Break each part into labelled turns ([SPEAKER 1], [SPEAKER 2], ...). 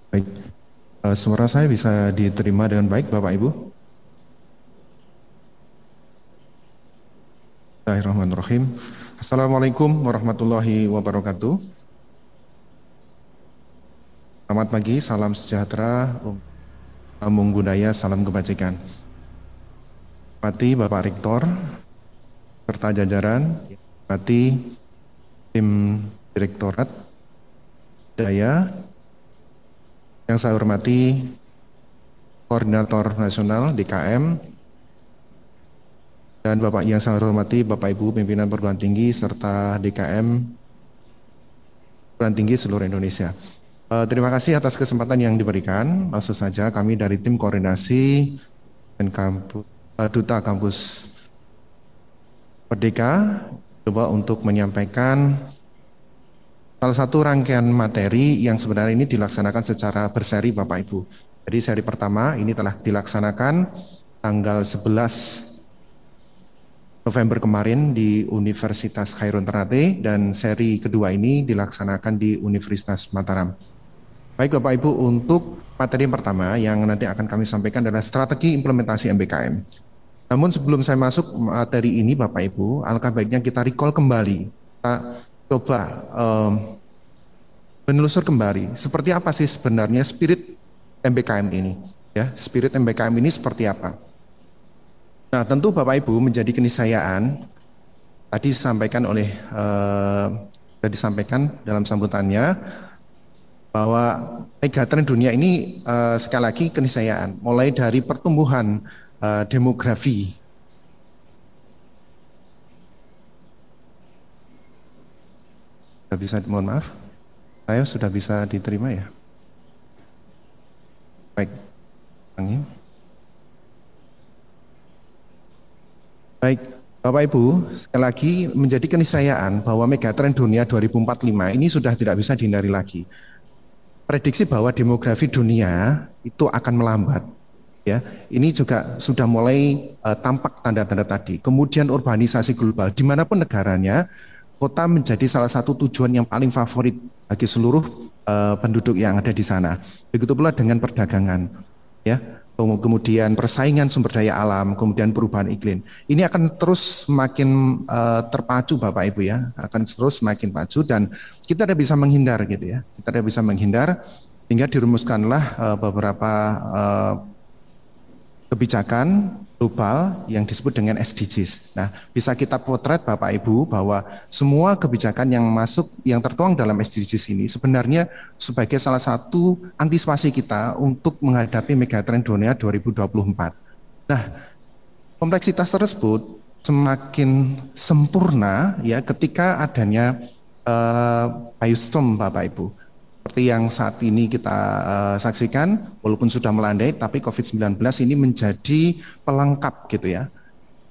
[SPEAKER 1] Baik, suara saya bisa diterima dengan baik, Bapak Ibu. Bismillahirrahmanirrahim. Assalamualaikum warahmatullahi wabarakatuh. Selamat pagi, salam sejahtera, Om Budaya, salam kebajikan. Mati Bapak Rektor, serta jajaran, mati tim Direktorat Daya, yang saya hormati Koordinator Nasional DKM, dan Bapak yang saya hormati Bapak Ibu pimpinan perguruan tinggi serta DKM perguruan tinggi seluruh Indonesia. Terima kasih atas kesempatan yang diberikan. Langsung saja kami dari tim koordinasi dan Duta Kampus Merdeka coba untuk menyampaikan salah satu rangkaian materi yang sebenarnya ini dilaksanakan secara berseri Bapak Ibu. Jadi seri pertama ini telah dilaksanakan tanggal 11 November kemarin di Universitas Khairun Ternate, dan seri kedua ini dilaksanakan di Universitas Mataram. Baik Bapak Ibu, untuk materi yang pertama yang nanti akan kami sampaikan adalah strategi implementasi MBKM. Namun sebelum saya masuk materi ini Bapak Ibu, alangkah baiknya kita recall kembali, kita coba menelusur kembali seperti apa sih sebenarnya spirit MBKM ini. Ya, spirit MBKM ini seperti apa? Nah, tentu Bapak Ibu menjadi keniscayaan tadi sudah disampaikan dalam sambutannya bahwa megatrend dunia ini sekali lagi keniscayaan, mulai dari pertumbuhan demografi. Mohon maaf, saya sudah bisa diterima ya. Baik, angin. Baik, Bapak Ibu, sekali lagi menjadi keniscayaan bahwa megatrend dunia 2045 ini sudah tidak bisa dihindari lagi. Prediksi bahwa demografi dunia itu akan melambat, ya. Ini juga sudah mulai tampak tanda-tanda tadi. Kemudian urbanisasi global, dimanapun negaranya, kota menjadi salah satu tujuan yang paling favorit bagi seluruh penduduk yang ada di sana. Begitu pula dengan perdagangan, ya. Kemudian persaingan sumber daya alam, kemudian perubahan iklim. Ini akan terus semakin terpacu Bapak Ibu ya, akan terus semakin pacu dan kita tidak bisa menghindar gitu ya. Kita tidak bisa menghindar hingga dirumuskanlah beberapa kebijakan global yang disebut dengan SDGs. Nah, bisa kita potret Bapak Ibu bahwa semua kebijakan yang masuk, yang tertuang dalam SDGs ini sebenarnya sebagai salah satu antisipasi kita untuk menghadapi megatrend dunia 2024. Nah, kompleksitas tersebut semakin sempurna ya ketika adanya biostorm Bapak Ibu. Seperti yang saat ini kita saksikan, walaupun sudah melandai, tapi COVID-19 ini menjadi pelengkap gitu ya,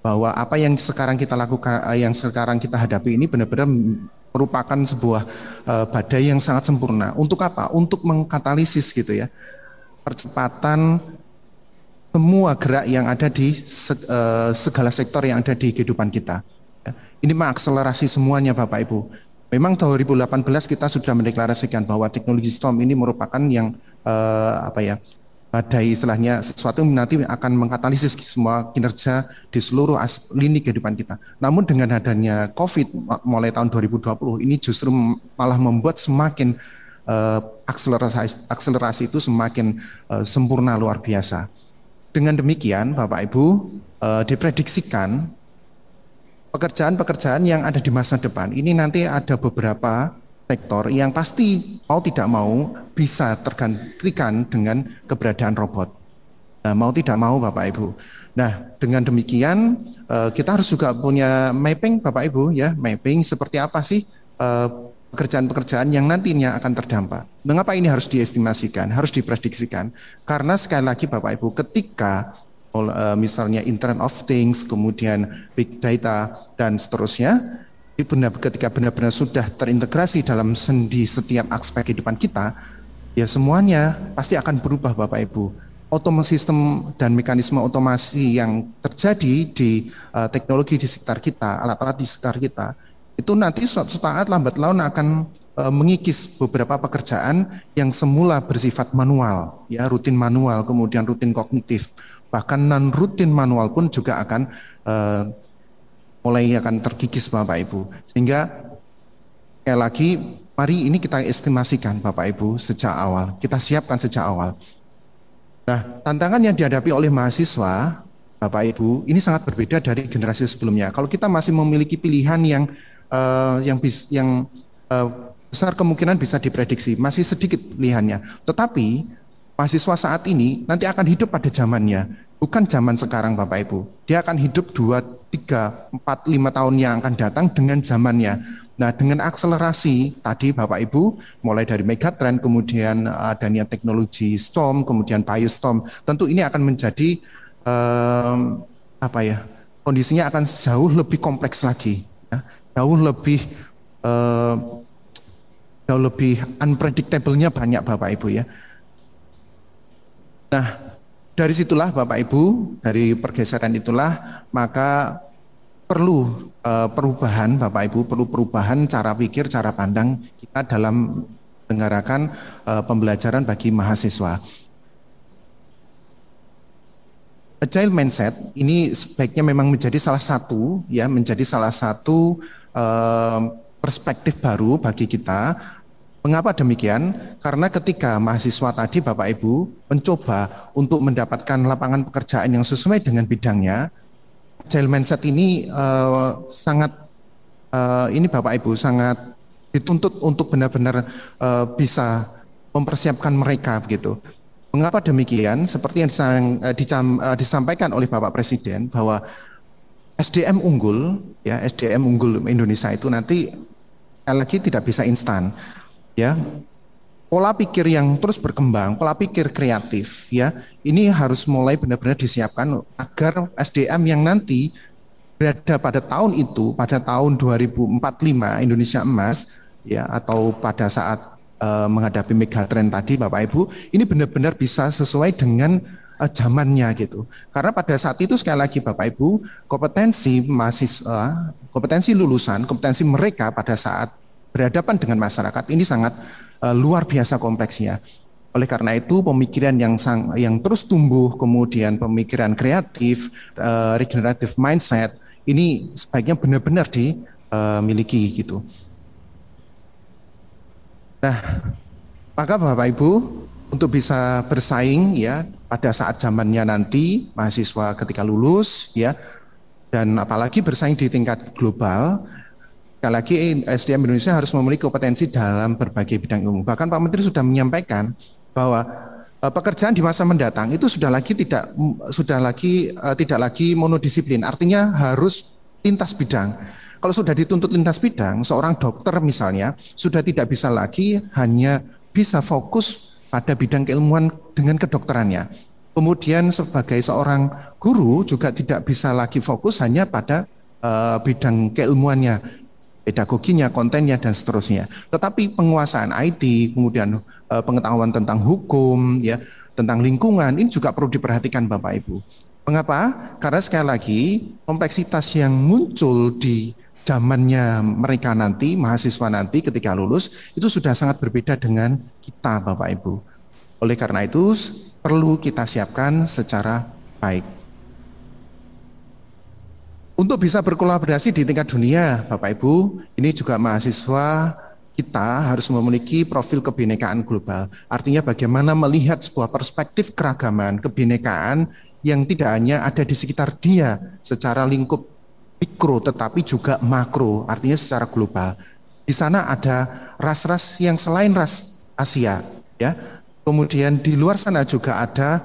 [SPEAKER 1] bahwa apa yang sekarang kita lakukan, yang sekarang kita hadapi ini benar-benar merupakan sebuah badai yang sangat sempurna. Untuk apa? Untuk mengkatalisis gitu ya, percepatan semua gerak yang ada di segala sektor yang ada di kehidupan kita. Ini mengakselerasi semuanya Bapak Ibu. Memang 2018 kita sudah mendeklarasikan bahwa teknologi storm ini merupakan yang badai istilahnya, sesuatu yang nanti akan mengkatalisis semua kinerja di seluruh lini kehidupan kita. Namun dengan adanya COVID mulai tahun 2020 ini justru malah membuat semakin akselerasi itu semakin sempurna luar biasa. Dengan demikian Bapak Ibu diprediksikan pekerjaan-pekerjaan yang ada di masa depan ini nanti ada beberapa sektor yang pasti mau tidak mau bisa tergantikan dengan keberadaan robot. Nah, mau tidak mau Bapak Ibu. Nah, dengan demikian kita harus juga punya mapping Bapak Ibu ya, mapping seperti apa sih pekerjaan-pekerjaan yang nantinya akan terdampak. Mengapa ini harus diestimasikan, harus diprediksikan? Karena sekali lagi Bapak Ibu, ketika misalnya Internet of Things, kemudian Big Data, dan seterusnya, ketika benar-benar sudah terintegrasi dalam sendi setiap aspek kehidupan kita, ya semuanya pasti akan berubah Bapak Ibu. Otomasi sistem dan mekanisme otomasi yang terjadi di teknologi di sekitar kita, alat-alat di sekitar kita, itu nanti suatu saat lambat laun akan mengikis beberapa pekerjaan yang semula bersifat manual, ya rutin manual, kemudian rutin kognitif, bahkan non rutin manual pun juga akan mulai akan terkikis Bapak Ibu. Sehingga sekali lagi, mari ini kita estimasikan Bapak Ibu sejak awal, kita siapkan sejak awal. Nah, tantangan yang dihadapi oleh mahasiswa Bapak Ibu ini sangat berbeda dari generasi sebelumnya. Kalau kita masih memiliki pilihan yang besar kemungkinan bisa diprediksi, masih sedikit pilihannya. Tetapi mahasiswa saat ini nanti akan hidup pada zamannya, bukan zaman sekarang Bapak Ibu. Dia akan hidup 2, 3, 4, 5 tahun yang akan datang dengan zamannya. Nah, dengan akselerasi tadi Bapak Ibu, mulai dari megatrend, kemudian adanya teknologi storm, kemudian biostorm, tentu ini akan menjadi kondisinya akan jauh lebih kompleks lagi, ya. jauh lebih unpredictable-nya banyak Bapak Ibu ya. Nah, dari situlah Bapak Ibu, dari pergeseran itulah maka perlu perubahan Bapak Ibu, perlu perubahan cara pikir, cara pandang kita dalam mendengarkan pembelajaran bagi mahasiswa. Agile mindset ini sebaiknya memang menjadi salah satu perspektif baru bagi kita. Mengapa demikian? Karena ketika mahasiswa tadi Bapak Ibu mencoba untuk mendapatkan lapangan pekerjaan yang sesuai dengan bidangnya, agile mindset ini Bapak Ibu sangat dituntut untuk benar-benar bisa mempersiapkan mereka begitu. Mengapa demikian? Seperti yang disampaikan oleh Bapak Presiden bahwa SDM unggul Indonesia itu nanti sekali lagi tidak bisa instan, ya. Pola pikir yang terus berkembang, pola pikir kreatif, ya, ini harus mulai benar-benar disiapkan agar SDM yang nanti berada pada tahun itu, pada tahun 2045 Indonesia emas, ya, atau pada saat menghadapi megatrend tadi Bapak Ibu, ini benar-benar bisa sesuai dengan zamannya gitu. Karena pada saat itu sekali lagi Bapak Ibu, kompetensi mahasiswa, kompetensi lulusan, kompetensi mereka pada saat berhadapan dengan masyarakat ini sangat luar biasa kompleksnya. Oleh karena itu pemikiran yang terus tumbuh, kemudian pemikiran kreatif, regenerative mindset ini sebaiknya benar-benar dimiliki gitu. Nah, maka Bapak Ibu untuk bisa bersaing ya pada saat zamannya nanti mahasiswa ketika lulus ya, dan apalagi bersaing di tingkat global, sekali lagi SDM Indonesia harus memiliki kompetensi dalam berbagai bidang ilmu. Bahkan Pak Menteri sudah menyampaikan bahwa pekerjaan di masa mendatang itu sudah tidak lagi monodisiplin, artinya harus lintas bidang. Kalau sudah dituntut lintas bidang, seorang dokter misalnya sudah tidak bisa lagi hanya bisa fokus pada bidang keilmuan dengan kedokterannya. Kemudian sebagai seorang guru juga tidak bisa lagi fokus hanya pada bidang keilmuannya, pedagoginya, kontennya, dan seterusnya. Tetapi penguasaan IT, kemudian pengetahuan tentang hukum, ya, tentang lingkungan, ini juga perlu diperhatikan Bapak Ibu. Mengapa? Karena sekali lagi kompleksitas yang muncul di zamannya mereka nanti, mahasiswa nanti ketika lulus, itu sudah sangat berbeda dengan kita Bapak Ibu. Oleh karena itu perlu kita siapkan secara baik. Untuk bisa berkolaborasi di tingkat dunia Bapak Ibu, ini juga mahasiswa kita harus memiliki profil kebinekaan global. Artinya bagaimana melihat sebuah perspektif keragaman, kebinekaan yang tidak hanya ada di sekitar dia secara lingkup mikro tetapi juga makro, artinya secara global. Di sana ada ras-ras yang selain ras Asia, ya. Kemudian di luar sana juga ada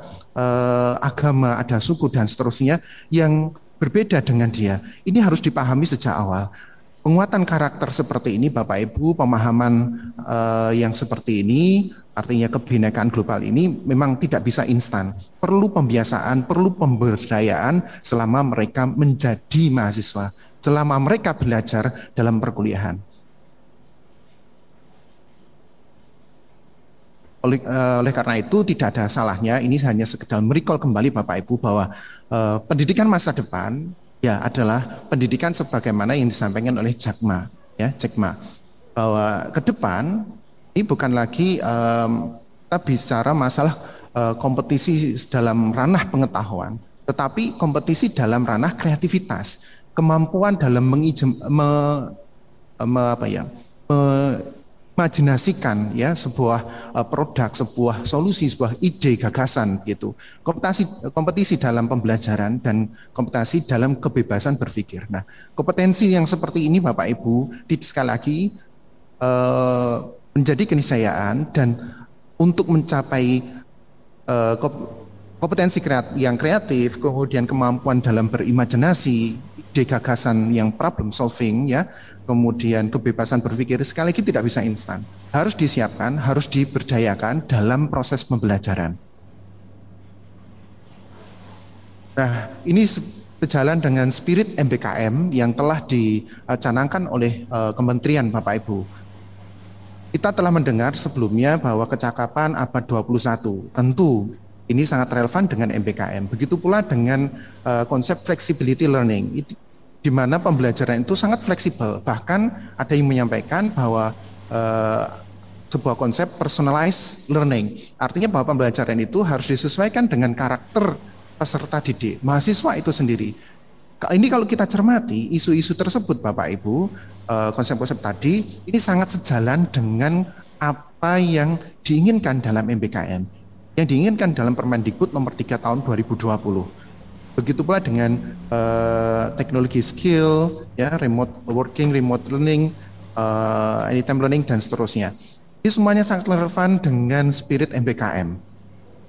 [SPEAKER 1] agama, ada suku dan seterusnya yang berbeda dengan dia. Ini harus dipahami sejak awal. Penguatan karakter seperti ini Bapak Ibu, pemahaman yang seperti ini, artinya kebinekaan global ini memang tidak bisa instan. Perlu pembiasaan, perlu pemberdayaan selama mereka menjadi mahasiswa, selama mereka belajar dalam perkuliahan. Oleh karena itu tidak ada salahnya, ini hanya sekedar merecall kembali Bapak Ibu bahwa pendidikan masa depan ya adalah pendidikan sebagaimana yang disampaikan oleh Jack Ma, ya, Jack Ma. bahwa ke depan ini bukan lagi kita bicara masalah kompetisi dalam ranah pengetahuan, tetapi kompetisi dalam ranah kreativitas, kemampuan dalam apa ya, imajinasikan ya sebuah produk, sebuah solusi, sebuah ide, gagasan gitu. Kompetisi dalam pembelajaran dan kompetisi dalam kebebasan berpikir. Nah, kompetensi yang seperti ini Bapak Ibu, sekali lagi menjadi keniscayaan, dan untuk mencapai kompetensi yang kreatif, kemudian kemampuan dalam berimajinasi, ide gagasan yang problem solving ya, kemudian kebebasan berpikir, sekali lagi tidak bisa instan. Harus disiapkan, harus diberdayakan dalam proses pembelajaran. Nah, ini sejalan dengan spirit MBKM yang telah dicanangkan oleh Kementerian Bapak Ibu. Kita telah mendengar sebelumnya bahwa kecakapan abad 21, tentu ini sangat relevan dengan MBKM. Begitu pula dengan konsep flexibility learning, di mana pembelajaran itu sangat fleksibel. Bahkan ada yang menyampaikan bahwa sebuah konsep personalized learning, artinya bahwa pembelajaran itu harus disesuaikan dengan karakter peserta didik, mahasiswa itu sendiri. Ini kalau kita cermati isu-isu tersebut Bapak Ibu, konsep-konsep tadi ini sangat sejalan dengan apa yang diinginkan dalam MBKM, yang diinginkan dalam Permendikbud nomor 3 tahun 2020. Begitu pula dengan teknologi skill, ya, remote working, remote learning, anytime learning, dan seterusnya. Ini semuanya sangat relevan dengan spirit MBKM.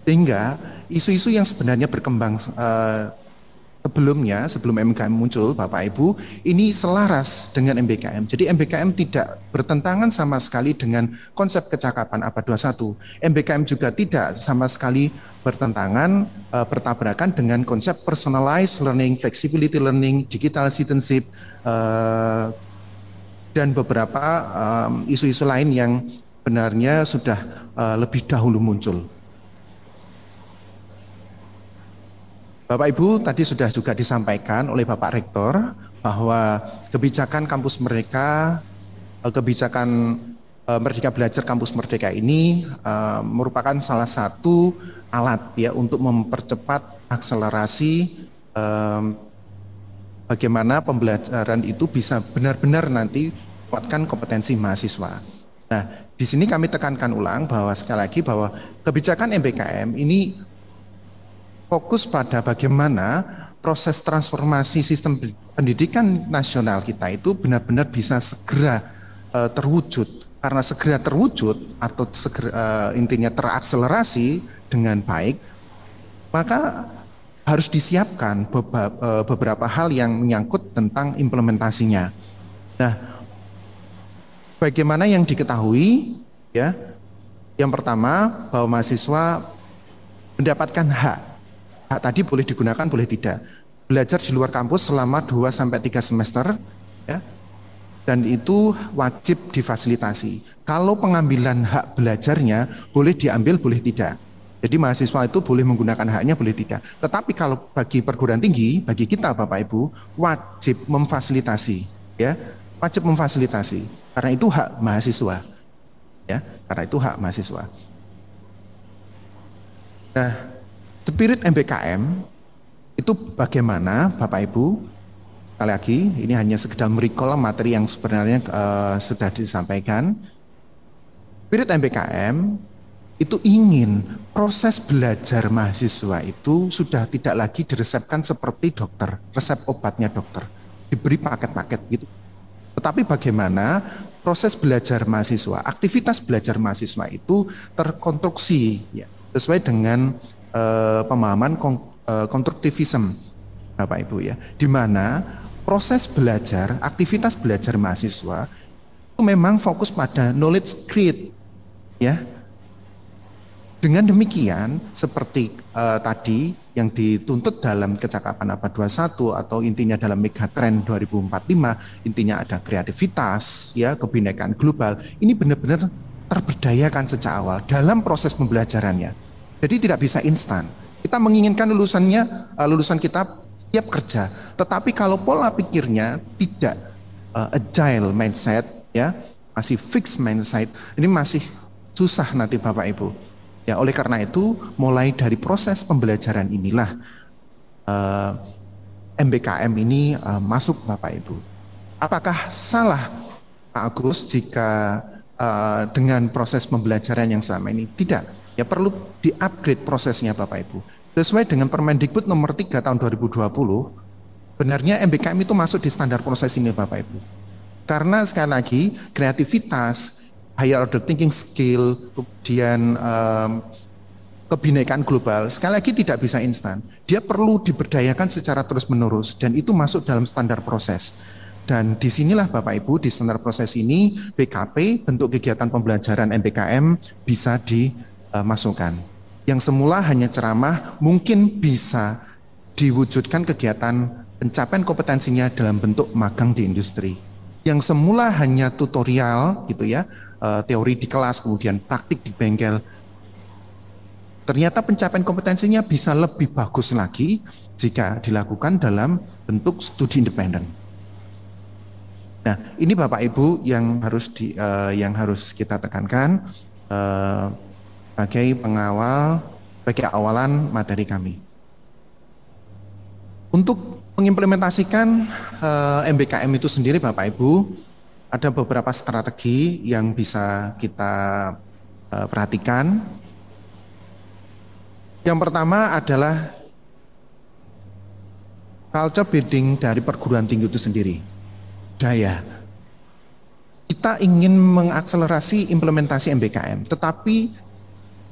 [SPEAKER 1] Sehingga isu-isu yang sebenarnya berkembang sebelum MBKM muncul, Bapak Ibu, ini selaras dengan MBKM. Jadi MBKM tidak bertentangan sama sekali dengan konsep kecakapan abad 21. MBKM juga tidak sama sekali bertentangan, bertabrakan dengan konsep personalized learning, flexibility learning, digital citizenship, dan beberapa isu-isu lain yang benarnya sudah lebih dahulu muncul. Bapak Ibu, tadi sudah juga disampaikan oleh Bapak Rektor bahwa kebijakan kampus mereka, kebijakan Merdeka Belajar Kampus Merdeka ini merupakan salah satu alat ya untuk mempercepat akselerasi bagaimana pembelajaran itu bisa benar-benar nanti menguatkan kompetensi mahasiswa. Nah, di sini kami tekankan ulang bahwa sekali lagi bahwa kebijakan MBKM ini fokus pada bagaimana proses transformasi sistem pendidikan nasional kita itu benar-benar bisa segera terwujud. Karena segera terwujud atau intinya terakselerasi dengan baik, maka harus disiapkan beberapa hal yang menyangkut tentang implementasinya. Nah, bagaimana yang diketahui ya? Yang pertama bahwa mahasiswa mendapatkan hak. Hak tadi boleh digunakan, boleh tidak. Belajar di luar kampus selama 2-3 semester, ya, dan itu wajib difasilitasi. Kalau pengambilan hak belajarnya boleh diambil, boleh tidak. Jadi mahasiswa itu boleh menggunakan haknya, boleh tidak. Tetapi kalau bagi perguruan tinggi, bagi kita Bapak Ibu, wajib memfasilitasi, ya, wajib memfasilitasi. Karena itu hak mahasiswa, ya, karena itu hak mahasiswa. Nah, spirit MBKM itu bagaimana Bapak Ibu? Sekali lagi, ini hanya sekedar merecall materi yang sebenarnya sudah disampaikan. Spirit MBKM itu ingin proses belajar mahasiswa itu sudah tidak lagi diresepkan seperti dokter, resep obatnya dokter, diberi paket-paket gitu. Tetapi bagaimana proses belajar mahasiswa, aktivitas belajar mahasiswa itu terkonstruksi ya, sesuai dengan pemahaman konstruktivisme Bapak Ibu ya, di mana proses belajar, aktivitas belajar mahasiswa itu memang fokus pada knowledge create ya. Dengan demikian seperti tadi yang dituntut dalam kecakapan abad 21 atau intinya dalam megatrend 2045, intinya ada kreativitas ya, kebinekaan global, ini benar-benar terberdayakan sejak awal dalam proses pembelajarannya. Jadi tidak bisa instan. Kita menginginkan lulusan kita siap kerja, tetapi kalau pola pikirnya tidak agile mindset ya, masih fixed mindset, ini masih susah nanti Bapak Ibu. Ya, oleh karena itu mulai dari proses pembelajaran inilah MBKM ini masuk Bapak Ibu. Apakah salah Pak Agus jika dengan proses pembelajaran yang selama ini? Tidak. Ya perlu di-upgrade prosesnya Bapak Ibu. Sesuai dengan Permendikbud nomor 3 tahun 2020, benarnya MBKM itu masuk di standar proses ini Bapak Ibu. Karena sekali lagi kreativitas, higher order thinking skill, kemudian kebinekaan global, sekali lagi tidak bisa instan. Dia perlu diberdayakan secara terus-menerus dan itu masuk dalam standar proses. Dan disinilah Bapak Ibu, di standar proses ini BKP, bentuk kegiatan pembelajaran MBKM bisa dimasukkan. Yang semula hanya ceramah, mungkin bisa diwujudkan kegiatan pencapaian kompetensinya dalam bentuk magang di industri. Yang semula hanya tutorial gitu ya, teori di kelas, kemudian praktik di bengkel, ternyata pencapaian kompetensinya bisa lebih bagus lagi jika dilakukan dalam bentuk studi independen. Nah, ini Bapak Ibu yang harus kita tekankan sebagai pengawal, sebagai awalan materi kami. Untuk mengimplementasikan MBKM itu sendiri Bapak Ibu, ada beberapa strategi yang bisa kita perhatikan. Yang pertama adalah culture building dari perguruan tinggi itu sendiri. Daya. Kita ingin mengakselerasi implementasi MBKM, tetapi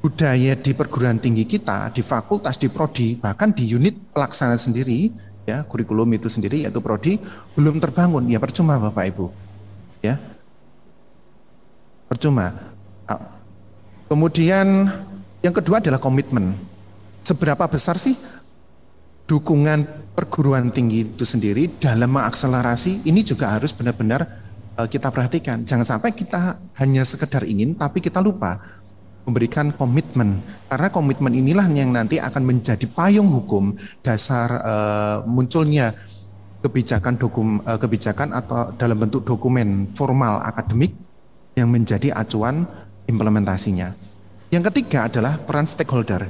[SPEAKER 1] budaya di perguruan tinggi kita, di fakultas, di prodi, bahkan di unit pelaksana sendiri, ya kurikulum itu sendiri yaitu prodi belum terbangun. Ya percuma Bapak Ibu. Ya. Percuma. Kemudian yang kedua adalah komitmen. Seberapa besar sih dukungan perguruan tinggi itu sendiri dalam mengakselerasi, ini juga harus benar-benar kita perhatikan. Jangan sampai kita hanya sekedar ingin tapi kita lupa memberikan komitmen, karena komitmen inilah yang nanti akan menjadi payung hukum dasar munculnya kebijakan atau dalam bentuk dokumen formal akademik yang menjadi acuan implementasinya. Yang ketiga adalah peran stakeholder.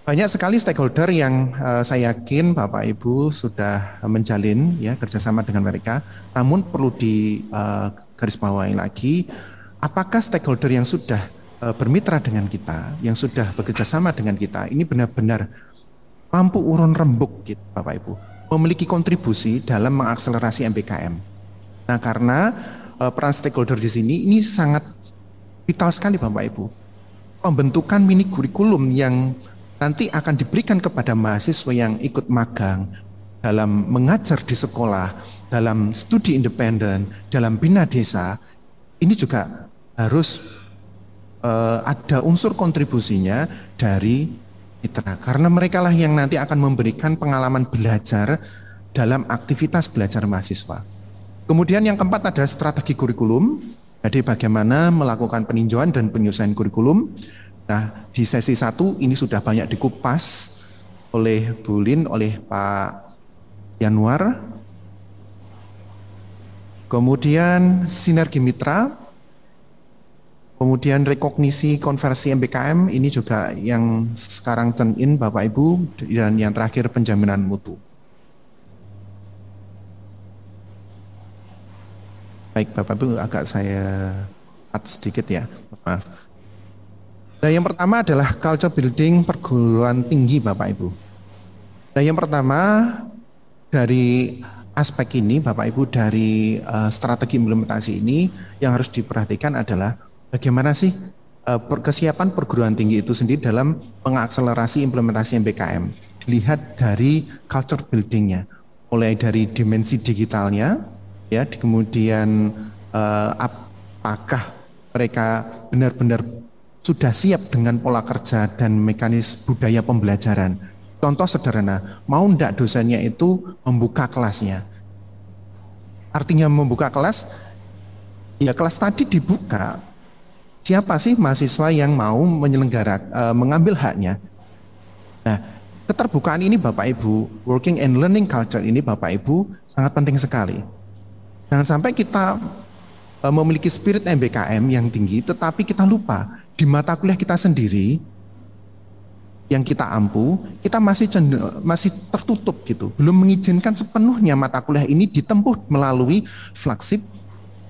[SPEAKER 1] Banyak sekali stakeholder yang saya yakin Bapak Ibu sudah menjalin ya kerjasama dengan mereka, namun perlu digarisbawahi lagi, apakah stakeholder yang sudah bermitra dengan kita, yang sudah bekerjasama dengan kita, ini benar-benar mampu urun rembuk gitu Bapak Ibu, memiliki kontribusi dalam mengakselerasi MBKM. Nah karena peran stakeholder di sini ini sangat vital sekali Bapak Ibu. Pembentukan mini kurikulum yang nanti akan diberikan kepada mahasiswa yang ikut magang dalam mengajar di sekolah, dalam studi independen, dalam bina desa, ini juga harus ada unsur kontribusinya dari mitra, karena mereka lah yang nanti akan memberikan pengalaman belajar dalam aktivitas belajar mahasiswa. Kemudian yang keempat adalah strategi kurikulum, jadi bagaimana melakukan peninjauan dan penyusunan kurikulum. Nah, di sesi 1 ini sudah banyak dikupas oleh Bu Lin, oleh Pak Yanuar. Kemudian sinergi mitra, kemudian rekognisi konversi MBKM, ini juga yang sekarang turn-in Bapak Ibu, dan yang terakhir penjaminan mutu. Baik Bapak Ibu, agak saya cut sedikit ya, maaf. Nah yang pertama adalah culture building perguruan tinggi Bapak Ibu. Nah yang pertama dari aspek ini Bapak Ibu, dari strategi implementasi ini yang harus diperhatikan adalah bagaimana sih kesiapan perguruan tinggi itu sendiri dalam mengakselerasi implementasi MBKM. Dilihat dari culture buildingnya, mulai dari dimensi digitalnya, ya, kemudian apakah mereka benar-benar sudah siap dengan pola kerja dan mekanis budaya pembelajaran. Contoh sederhana, mau enggak dosennya itu membuka kelasnya. Artinya membuka kelas, ya kelas tadi dibuka. Siapa sih mahasiswa yang mau mengambil haknya? Nah, keterbukaan ini Bapak Ibu, working and learning culture ini Bapak Ibu sangat penting sekali. Jangan sampai kita memiliki spirit MBKM yang tinggi, tetapi kita lupa di mata kuliah kita sendiri yang kita ampu, kita masih tertutup gitu, belum mengizinkan sepenuhnya mata kuliah ini ditempuh melalui flagship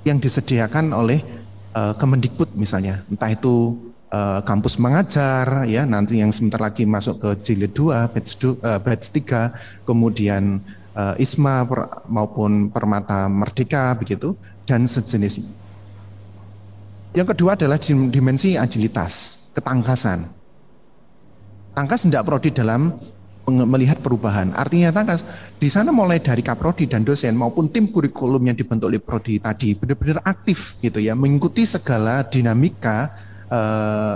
[SPEAKER 1] yang disediakan oleh Kemendikbud misalnya, entah itu kampus mengajar ya, nanti yang sebentar lagi masuk ke jilid 2, batch 3, kemudian ISMA maupun Permata Merdeka begitu dan sejenisnya. Yang kedua adalah dimensi agilitas, ketangkasan. Tangkas tidak prodi dalam melihat perubahan. Artinya tangkas di sana mulai dari kaprodi dan dosen maupun tim kurikulum yang dibentuk oleh prodi tadi benar-benar aktif gitu ya, mengikuti segala dinamika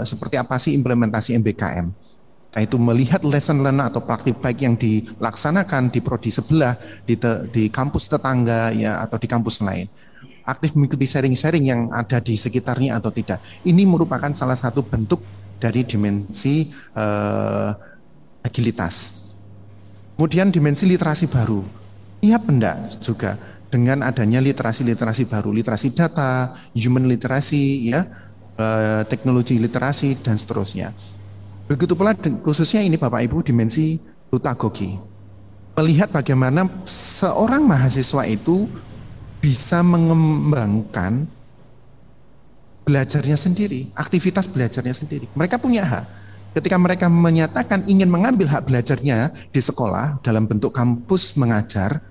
[SPEAKER 1] seperti apa sih implementasi MBKM. Nah, itu melihat lesson learn atau praktik baik yang dilaksanakan di prodi sebelah, di kampus tetangga ya atau di kampus lain. Aktif mengikuti sharing-sharing yang ada di sekitarnya atau tidak. Ini merupakan salah satu bentuk dari dimensi agilitas. Kemudian dimensi literasi baru. Iya enggak juga dengan adanya literasi baru, literasi data, human literasi, ya, teknologi literasi dan seterusnya. Begitu pula khususnya ini Bapak Ibu dimensi pedagogi. Melihat bagaimana seorang mahasiswa itu bisa mengembangkan belajarnya sendiri, aktivitas belajarnya sendiri. Mereka punya hak. Ketika mereka menyatakan ingin mengambil hak belajarnya di sekolah dalam bentuk kampus mengajar,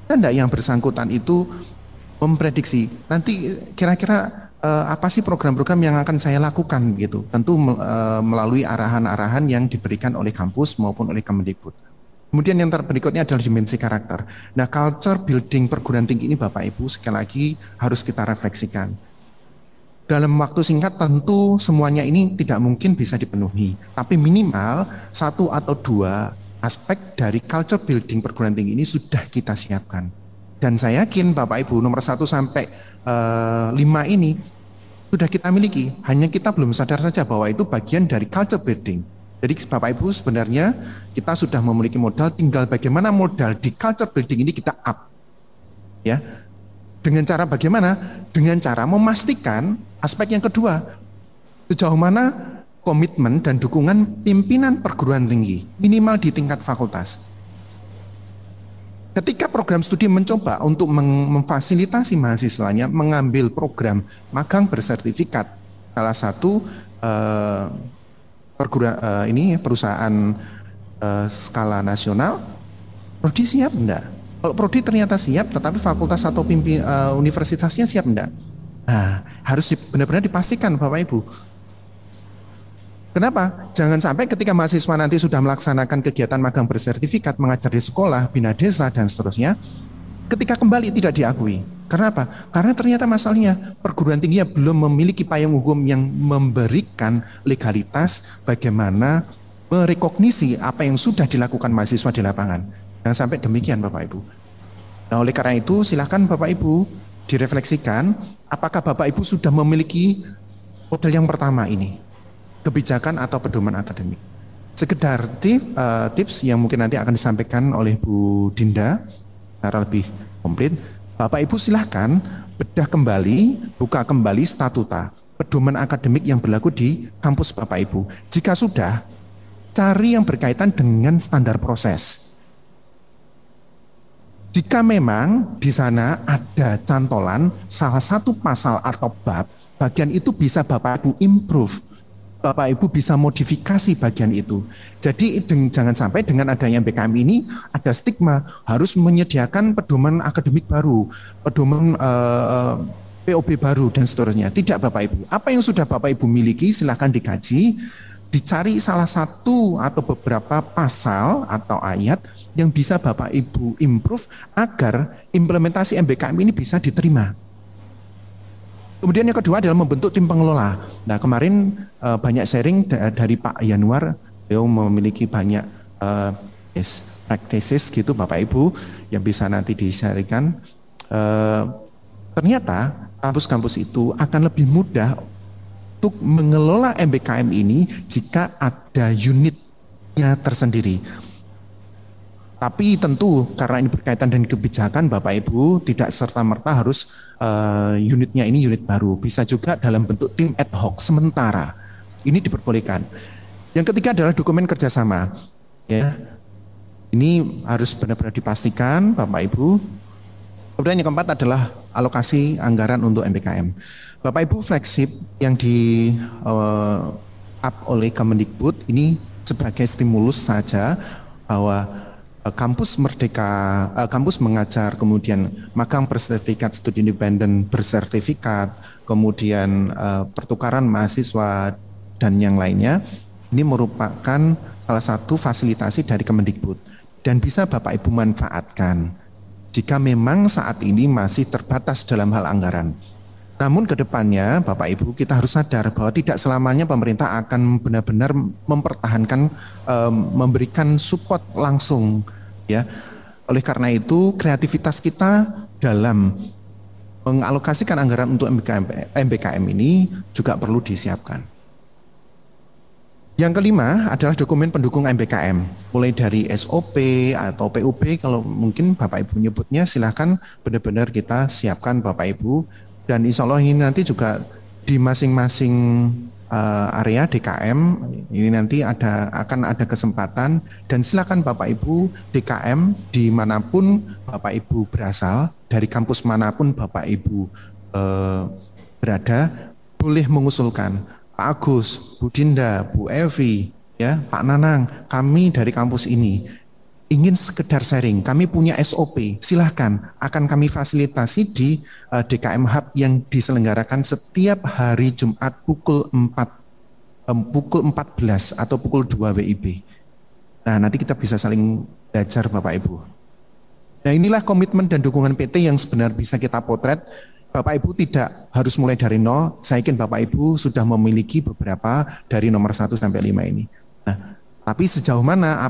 [SPEAKER 1] tanda yang bersangkutan itu memprediksi nanti kira-kira apa sih program-program yang akan saya lakukan gitu. Tentu melalui arahan-arahan yang diberikan oleh kampus maupun oleh Kemendikbud. Kemudian yang berikutnya adalah dimensi karakter. Nah, culture building perguruan tinggi ini Bapak Ibu sekali lagi harus kita refleksikan. Dalam waktu singkat tentu semuanya ini tidak mungkin bisa dipenuhi, tapi minimal 1 atau 2 aspek dari culture building perguruan tinggi ini sudah kita siapkan. Dan saya yakin Bapak Ibu nomor 1 sampai 5 ini sudah kita miliki, hanya kita belum sadar saja bahwa itu bagian dari culture building. Jadi Bapak Ibu sebenarnya kita sudah memiliki modal, tinggal bagaimana modal di culture building ini kita up. Ya. Dengan cara bagaimana? Dengan cara memastikan aspek yang kedua, sejauh mana komitmen dan dukungan pimpinan perguruan tinggi, minimal di tingkat fakultas. Ketika program studi mencoba untuk memfasilitasi mahasiswanya mengambil program magang bersertifikat, salah satu perusahaan skala nasional, prodi siap enggak? Kalau prodi ternyata siap, tetapi fakultas atau universitasnya siap enggak? Nah, harus benar-benar dipastikan Bapak Ibu. Kenapa? Jangan sampai ketika mahasiswa nanti sudah melaksanakan kegiatan magang bersertifikat, mengajar di sekolah, bina desa, dan seterusnya, ketika kembali tidak diakui. Karena apa? Karena ternyata masalahnya perguruan tinggi belum memiliki payung hukum yang memberikan legalitas bagaimana merekognisi apa yang sudah dilakukan mahasiswa di lapangan. Jangan sampai demikian Bapak Ibu. Nah, oleh karena itu silakan Bapak Ibu direfleksikan apakah Bapak Ibu sudah memiliki model yang pertama ini, kebijakan atau pedoman akademik. Sekedar tips yang mungkin nanti akan disampaikan oleh Bu Dinda secara lebih komplit. Bapak Ibu silahkan bedah kembali, buka kembali statuta, pedoman akademik yang berlaku di kampus Bapak Ibu. Jika sudah, cari yang berkaitan dengan standar proses. Jika memang di sana ada cantolan salah satu pasal atau bab, bagian itu bisa Bapak Ibu improve. Bapak Ibu bisa modifikasi bagian itu. Jadi jangan sampai dengan adanya BKM ini ada stigma harus menyediakan pedoman akademik baru, pedoman POB baru dan seterusnya. Tidak Bapak Ibu. Apa yang sudah Bapak Ibu miliki silahkan dikaji, dicari salah satu atau beberapa pasal atau ayat yang bisa Bapak Ibu improve agar implementasi MBKM ini bisa diterima. Kemudian yang kedua adalah membentuk tim pengelola. Nah, kemarin banyak sharing dari Pak Yanuar, beliau memiliki banyak best practices gitu Bapak Ibu yang bisa nanti di-sharingkan. Ternyata kampus-kampus itu akan lebih mudah untuk mengelola MBKM ini jika ada unitnya tersendiri. Tapi tentu karena ini berkaitan dengan kebijakan, Bapak Ibu tidak serta-merta harus unitnya ini unit baru. Bisa juga dalam bentuk tim ad hoc sementara. Ini diperbolehkan. Yang ketiga adalah dokumen kerjasama. Ya, ini harus benar-benar dipastikan, Bapak Ibu. Kemudian yang keempat adalah alokasi anggaran untuk MBKM. Bapak Ibu, flagship yang di up oleh Kemendikbud ini sebagai stimulus saja bahwa kampus merdeka, kampus mengajar, kemudian magang bersertifikat, studi independen bersertifikat, kemudian pertukaran mahasiswa dan yang lainnya, ini merupakan salah satu fasilitasi dari Kemendikbud dan bisa Bapak Ibu manfaatkan jika memang saat ini masih terbatas dalam hal anggaran. Namun ke depannya Bapak Ibu kita harus sadar bahwa tidak selamanya pemerintah akan benar-benar mempertahankan, memberikan support langsung, ya. Oleh karena itu kreativitas kita dalam mengalokasikan anggaran untuk MBKM ini juga perlu disiapkan. Yang kelima adalah dokumen pendukung MBKM, mulai dari SOP atau PUB, kalau mungkin Bapak Ibu nyebutnya silahkan benar-benar kita siapkan Bapak Ibu. Dan insya Allah ini nanti juga di masing-masing area DKM ini nanti akan ada kesempatan dan silakan Bapak Ibu DKM dimanapun Bapak Ibu berasal, dari kampus manapun Bapak Ibu berada, boleh mengusulkan Pak Agus, Bu Dinda, Bu Evi, ya Pak Nanang, kami dari kampus ini ingin sekedar sharing, kami punya SOP, silahkan akan kami fasilitasi di DKM Hub yang diselenggarakan setiap hari Jumat pukul 14 atau pukul 2 WIB. Nah nanti kita bisa saling belajar Bapak Ibu. Nah inilah komitmen dan dukungan PT yang sebenarnya bisa kita potret. Bapak Ibu tidak harus mulai dari nol, saya yakin Bapak Ibu sudah memiliki beberapa dari nomor 1 sampai 5 ini. Nah, tapi sejauh mana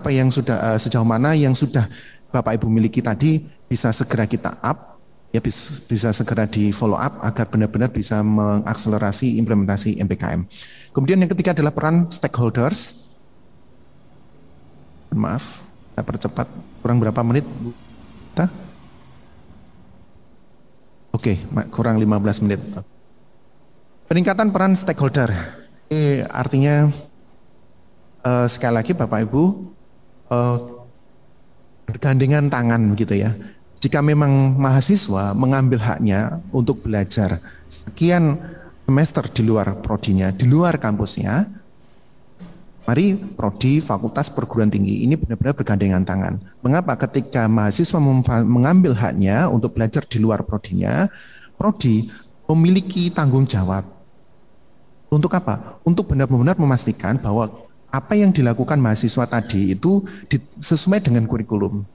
[SPEAKER 1] sejauh mana yang sudah Bapak Ibu miliki tadi bisa segera kita up, ya bisa segera di follow up agar benar-benar bisa mengakselerasi implementasi MBKM. Kemudian yang ketiga adalah peran stakeholders. Maaf, saya percepat, kurang berapa menit Bu? Oke, kurang 15 menit. Peningkatan peran stakeholder, ini artinya sekali lagi Bapak Ibu bergandengan tangan gitu ya. Jika memang mahasiswa mengambil haknya untuk belajar sekian semester di luar prodinya, di luar kampusnya, mari prodi, fakultas, perguruan tinggi ini benar-benar bergandengan tangan. Mengapa? Ketika mahasiswa mengambil haknya untuk belajar di luar prodinya, prodi memiliki tanggung jawab. Untuk apa? Untuk benar-benar memastikan bahwa apa yang dilakukan mahasiswa tadi itu sesuai dengan kurikulum.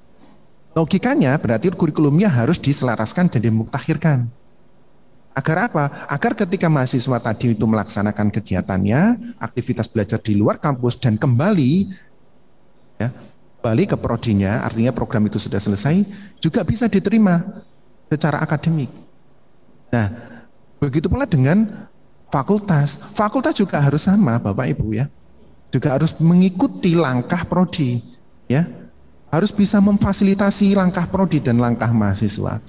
[SPEAKER 1] Logikanya berarti kurikulumnya harus diselaraskan dan dimuktakhirkan. Agar apa? Agar ketika mahasiswa tadi itu melaksanakan kegiatannya, aktivitas belajar di luar kampus dan kembali ke prodinya, artinya program itu sudah selesai, juga bisa diterima secara akademik. Nah, begitu pula dengan fakultas. Fakultas juga harus sama Bapak Ibu ya. Juga harus mengikuti langkah prodi, ya, harus bisa memfasilitasi langkah prodi dan langkah mahasiswa.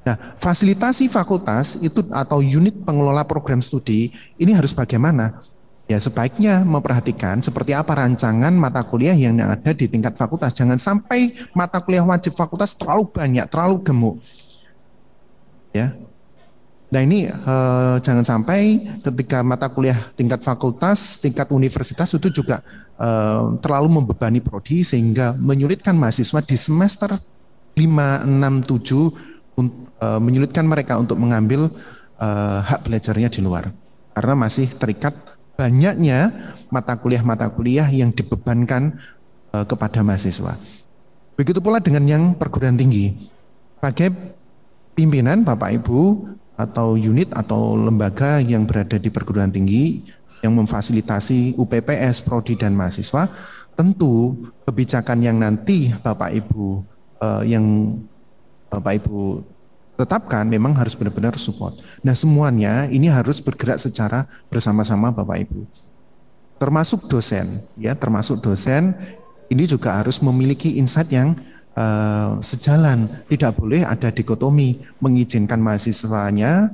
[SPEAKER 1] Nah, fasilitasi fakultas itu atau unit pengelola program studi ini harus bagaimana? Ya, sebaiknya memperhatikan seperti apa rancangan mata kuliah yang ada di tingkat fakultas. Jangan sampai mata kuliah wajib fakultas terlalu banyak, terlalu gemuk, ya. Nah ini jangan sampai ketika mata kuliah tingkat fakultas, tingkat universitas itu juga terlalu membebani prodi sehingga menyulitkan mahasiswa di semester 5, 6, 7 menyulitkan mereka untuk mengambil hak belajarnya di luar. Karena masih terikat banyaknya mata kuliah yang dibebankan kepada mahasiswa. Begitu pula dengan yang perguruan tinggi. Sebagai pimpinan Bapak Ibu atau unit atau lembaga yang berada di perguruan tinggi yang memfasilitasi UPPS, prodi dan mahasiswa, tentu kebijakan yang nanti Bapak Ibu tetapkan memang harus benar-benar support. Nah, semuanya ini harus bergerak secara bersama-sama Bapak Ibu. Termasuk dosen, ya, termasuk dosen ini juga harus memiliki insight yang sejalan. Tidak boleh ada dikotomi mengizinkan mahasiswanya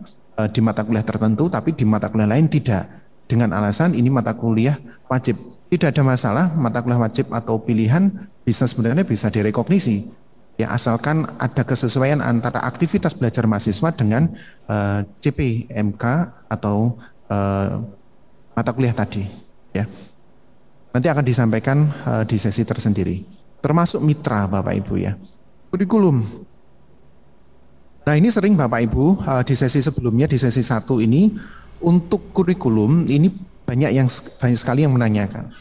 [SPEAKER 1] di mata kuliah tertentu, tapi di mata kuliah lain tidak. Dengan alasan ini mata kuliah wajib. Tidak ada masalah, mata kuliah wajib atau pilihan sebenarnya bisa direkognisi. Ya, asalkan ada kesesuaian antara aktivitas belajar mahasiswa dengan CP, MK atau mata kuliah tadi. Ya, nanti akan disampaikan di sesi tersendiri. Termasuk mitra Bapak Ibu ya. Kurikulum. Nah ini sering Bapak Ibu di sesi sebelumnya, di sesi 1 ini, untuk kurikulum ini banyak sekali yang menanyakan.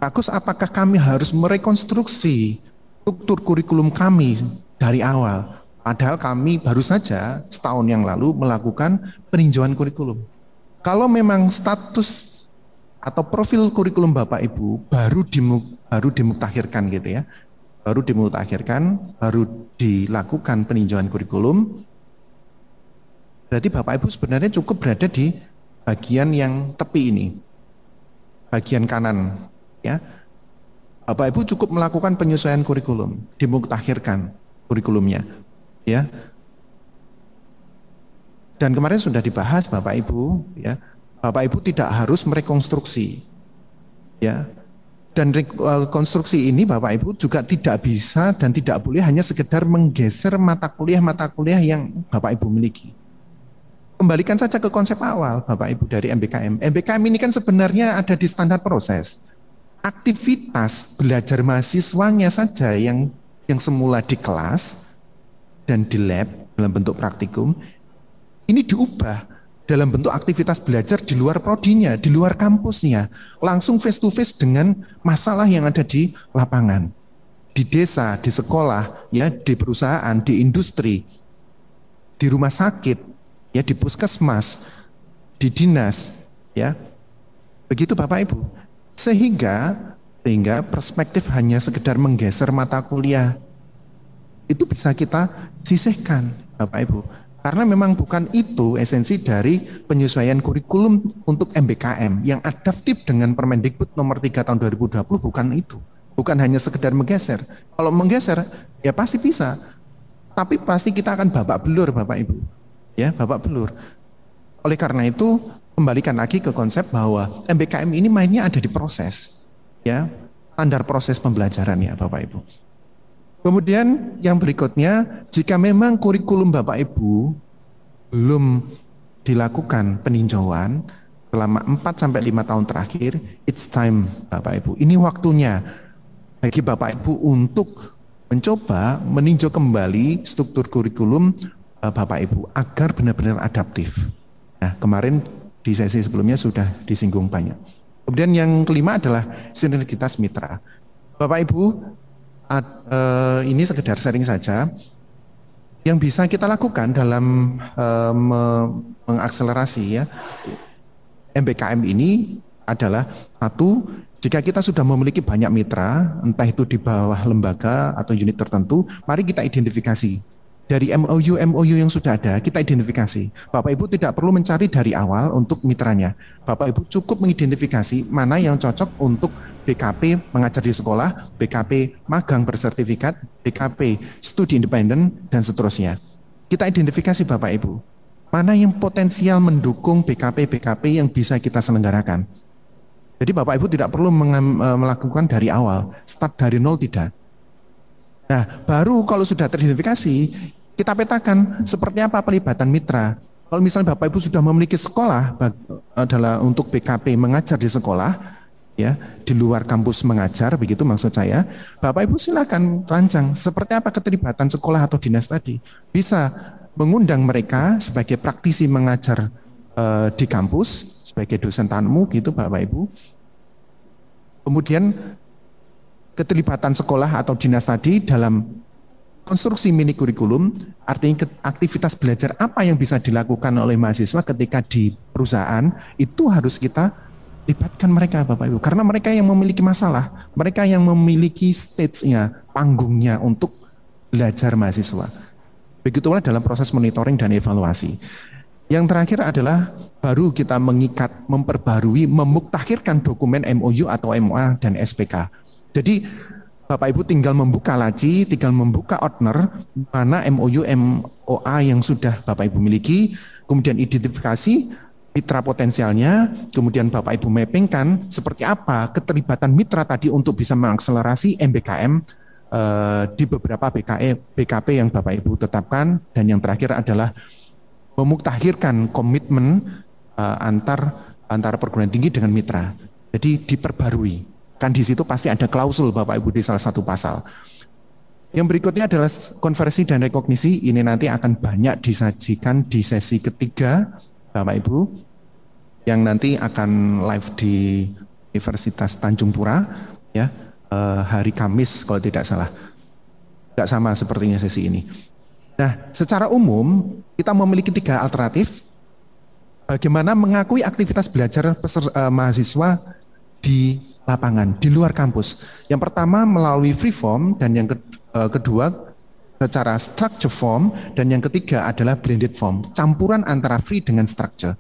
[SPEAKER 1] Pak Gus, apakah kami harus merekonstruksi struktur kurikulum kami dari awal? Padahal kami baru saja setahun yang lalu melakukan peninjauan kurikulum. Kalau memang status atau profil kurikulum Bapak Ibu baru dimutakhirkan gitu ya, baru dilakukan peninjauan kurikulum, berarti Bapak Ibu sebenarnya cukup berada di bagian yang tepi ini, bagian kanan ya. Bapak Ibu cukup melakukan penyesuaian kurikulum, dimutakhirkan kurikulumnya ya. Dan kemarin sudah dibahas Bapak Ibu ya, Bapak Ibu tidak harus merekonstruksi ya. Dan rekonstruksi ini Bapak Ibu juga tidak bisa dan tidak boleh hanya sekedar menggeser mata kuliah yang Bapak Ibu miliki. Kembalikan saja ke konsep awal Bapak Ibu dari MBKM. MBKM ini kan sebenarnya ada di standar proses. Aktivitas belajar mahasiswanya saja yang semula di kelas dan di lab dalam bentuk praktikum, ini diubah dalam bentuk aktivitas belajar di luar prodinya, di luar kampusnya, langsung face to face dengan masalah yang ada di lapangan, di desa, di sekolah, ya, di perusahaan, di industri, di rumah sakit, ya, di puskesmas, di dinas, ya. Begitu Bapak Ibu. Sehingga perspektif hanya sekedar menggeser mata kuliah itu bisa kita sisihkan Bapak Ibu. Karena memang bukan itu esensi dari penyesuaian kurikulum untuk MBKM yang adaptif dengan Permendikbud nomor 3 tahun 2020, bukan itu. Bukan hanya sekedar menggeser. Kalau menggeser ya pasti bisa. Tapi pasti kita akan babak belur Bapak Ibu. Ya, babak belur. Oleh karena itu kembalikan lagi ke konsep bahwa MBKM ini mainnya ada di proses. Ya, standar proses pembelajaran ya Bapak Ibu. Kemudian yang berikutnya, jika memang kurikulum Bapak Ibu belum dilakukan peninjauan selama 4-5 tahun terakhir, it's time Bapak Ibu. Ini waktunya bagi Bapak Ibu untuk mencoba meninjau kembali struktur kurikulum Bapak Ibu agar benar-benar adaptif. Nah, kemarin di sesi sebelumnya sudah disinggung banyak. Kemudian yang kelima adalah sinergitas mitra. Bapak Ibu, ini sekedar sharing saja. Yang bisa kita lakukan dalam mengakselerasi ya MBKM ini adalah satu, jika kita sudah memiliki banyak mitra, entah itu di bawah lembaga atau unit tertentu, mari kita identifikasi. Dari MOU yang sudah ada, kita identifikasi. Bapak Ibu tidak perlu mencari dari awal untuk mitranya. Bapak Ibu cukup mengidentifikasi mana yang cocok untuk BKP mengajar di sekolah, BKP magang bersertifikat, BKP studi independen, dan seterusnya. Kita identifikasi Bapak Ibu, mana yang potensial mendukung BKP yang bisa kita selenggarakan. Jadi Bapak Ibu tidak perlu melakukan dari awal, start dari nol tidak. Nah, baru kalau sudah teridentifikasi, kita petakan seperti apa pelibatan mitra. Kalau misalnya Bapak Ibu sudah memiliki sekolah adalah untuk BKP mengajar di sekolah, ya, di luar kampus mengajar, begitu maksud saya. Bapak Ibu silakan rancang seperti apa keterlibatan sekolah atau dinas tadi. Bisa mengundang mereka sebagai praktisi mengajar di kampus, sebagai dosen tamu gitu Bapak Ibu. Kemudian keterlibatan sekolah atau dinas tadi dalam konstruksi mini kurikulum, artinya aktivitas belajar apa yang bisa dilakukan oleh mahasiswa ketika di perusahaan, itu harus kita libatkan mereka Bapak Ibu. Karena mereka yang memiliki masalah, mereka yang memiliki stage-nya, panggungnya untuk belajar mahasiswa. Begitulah dalam proses monitoring dan evaluasi. Yang terakhir adalah baru kita mengikat, memperbarui, memuktakhirkan dokumen MOU atau MOA dan SPK. Jadi Bapak Ibu tinggal membuka laci, tinggal membuka outner, mana MOU, MOA yang sudah Bapak Ibu miliki, kemudian identifikasi mitra potensialnya, kemudian Bapak Ibu mappingkan seperti apa keterlibatan mitra tadi untuk bisa mengakselerasi MBKM di beberapa BKP yang Bapak Ibu tetapkan, dan yang terakhir adalah memutakhirkan komitmen antar perguruan tinggi dengan mitra. Jadi diperbarui. Kan di situ pasti ada klausul Bapak Ibu di salah satu pasal. Yang berikutnya adalah konversi dan rekognisi. Ini nanti akan banyak disajikan di sesi ketiga Bapak Ibu, yang nanti akan live di Universitas Tanjung Pura ya, hari Kamis kalau tidak salah. Tidak sama sepertinya sesi ini. Nah, secara umum kita memiliki 3 alternatif bagaimana mengakui aktivitas belajar mahasiswa di lapangan, di luar kampus. Yang pertama melalui free form, dan yang kedua secara structure form, dan yang ketiga adalah blended form, campuran antara free dengan structure.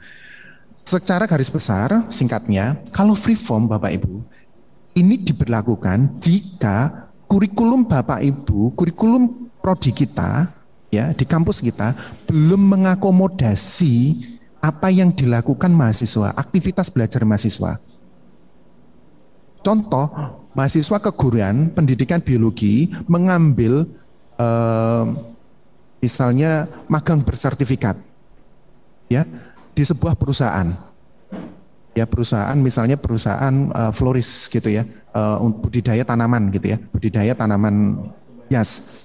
[SPEAKER 1] Secara garis besar, singkatnya, kalau free form Bapak Ibu, ini diberlakukan jika kurikulum Bapak Ibu, kurikulum prodi kita, ya di kampus kita, belum mengakomodasi apa yang dilakukan mahasiswa, aktivitas belajar mahasiswa. Contoh, mahasiswa keguruan pendidikan biologi mengambil misalnya magang bersertifikat ya di sebuah perusahaan. Ya perusahaan, misalnya perusahaan floris gitu ya, budidaya tanaman gitu ya, budidaya tanaman hias.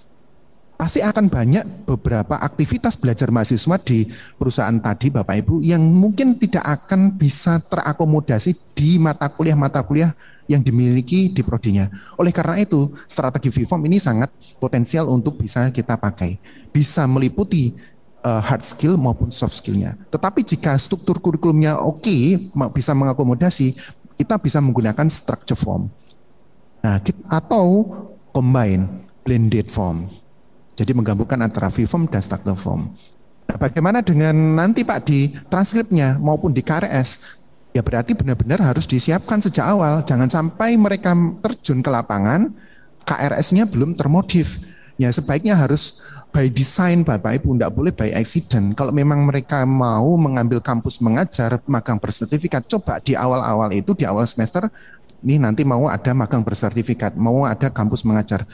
[SPEAKER 1] Pasti akan banyak beberapa aktivitas belajar mahasiswa di perusahaan tadi Bapak Ibu yang mungkin tidak akan bisa terakomodasi di mata kuliah yang dimiliki di prodinya. Oleh karena itu, strategi VFORM ini sangat potensial untuk bisa kita pakai. Bisa meliputi hard skill maupun soft skillnya. Tetapi jika struktur kurikulumnya oke, bisa mengakomodasi, kita bisa menggunakan structure form. Nah, atau combine blended form. Jadi menggabungkan antara VFORM dan structure form. Nah, bagaimana dengan nanti Pak di transkripnya maupun di KRS? Ya berarti benar-benar harus disiapkan sejak awal. Jangan sampai mereka terjun ke lapangan, KRS-nya belum termodif. Ya sebaiknya harus by design Bapak Ibu, tidak boleh by accident. Kalau memang mereka mau mengambil kampus mengajar magang bersertifikat, coba di awal-awal itu, di awal semester, ini nanti mau ada magang bersertifikat, mau ada kampus mengajar.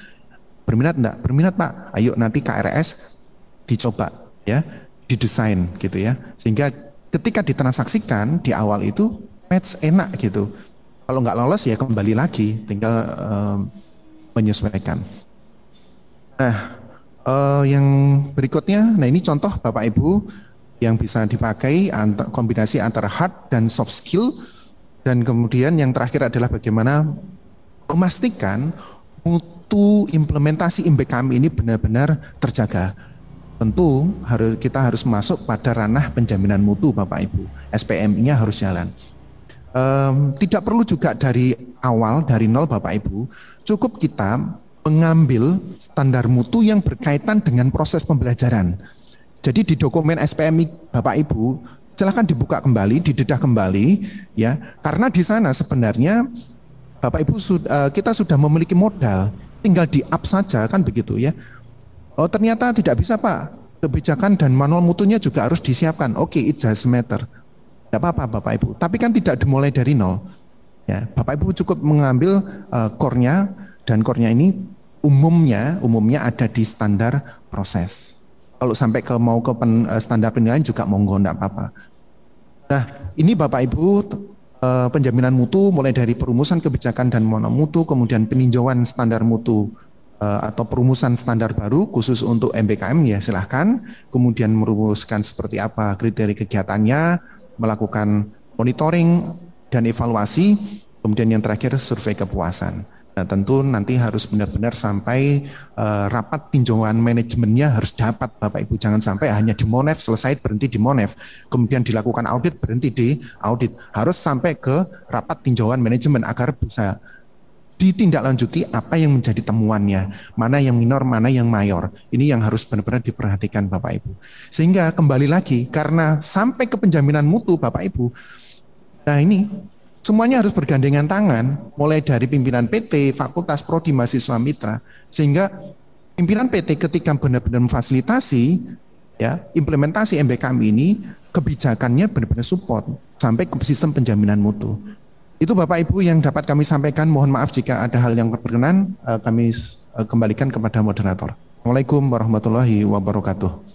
[SPEAKER 1] Berminat enggak? Berminat Pak, ayo nanti KRS dicoba ya, didesain gitu ya. Sehingga ketika ditransaksikan di awal itu match enak gitu. Kalau nggak lolos ya kembali lagi, tinggal menyesuaikan. Nah, yang berikutnya, nah ini contoh Bapak Ibu yang bisa dipakai kombinasi antara hard dan soft skill, dan kemudian yang terakhir adalah bagaimana memastikan mutu implementasi MBKM ini benar-benar terjaga. Tentu kita harus masuk pada ranah penjaminan mutu Bapak Ibu. SPM-nya harus jalan. Tidak perlu juga dari awal, dari nol Bapak Ibu. Cukup kita mengambil standar mutu yang berkaitan dengan proses pembelajaran. Jadi di dokumen SPM Bapak Ibu, silakan dibuka kembali, didedah kembali, ya. Karena di sana sebenarnya Bapak Ibu kita sudah memiliki modal. Tinggal di-up saja kan begitu ya. Oh ternyata tidak bisa Pak, kebijakan dan manual mutunya juga harus disiapkan. Oke, it doesn't matter. Tidak apa-apa Bapak Ibu, tapi kan tidak dimulai dari nol. Ya, Bapak Ibu cukup mengambil core-nya, dan core-nya ini umumnya ada di standar proses. Kalau sampai mau ke standar penilaian juga monggo, tidak apa-apa. Nah ini Bapak Ibu penjaminan mutu mulai dari perumusan kebijakan dan manual mutu, kemudian peninjauan standar mutu atau perumusan standar baru khusus untuk MBKM ya silahkan, kemudian merumuskan seperti apa kriteria kegiatannya, melakukan monitoring dan evaluasi, kemudian yang terakhir survei kepuasan. Nah tentu nanti harus benar-benar sampai rapat tinjauan manajemennya harus dapat Bapak Ibu, jangan sampai hanya di Monef selesai berhenti di Monef, kemudian dilakukan audit berhenti di audit, harus sampai ke rapat tinjauan manajemen agar bisa ditindaklanjuti apa yang menjadi temuannya, mana yang minor, mana yang mayor. Ini yang harus benar-benar diperhatikan Bapak Ibu. Sehingga kembali lagi, karena sampai ke penjaminan mutu Bapak Ibu, nah ini semuanya harus bergandengan tangan, mulai dari pimpinan PT, fakultas, prodi, mahasiswa mitra, sehingga pimpinan PT ketika benar-benar memfasilitasi ya implementasi MBKM ini, kebijakannya benar-benar support sampai ke sistem penjaminan mutu. Itu Bapak Ibu yang dapat kami sampaikan. Mohon maaf jika ada hal yang berkenan, kami kembalikan kepada moderator. Assalamualaikum warahmatullahi wabarakatuh.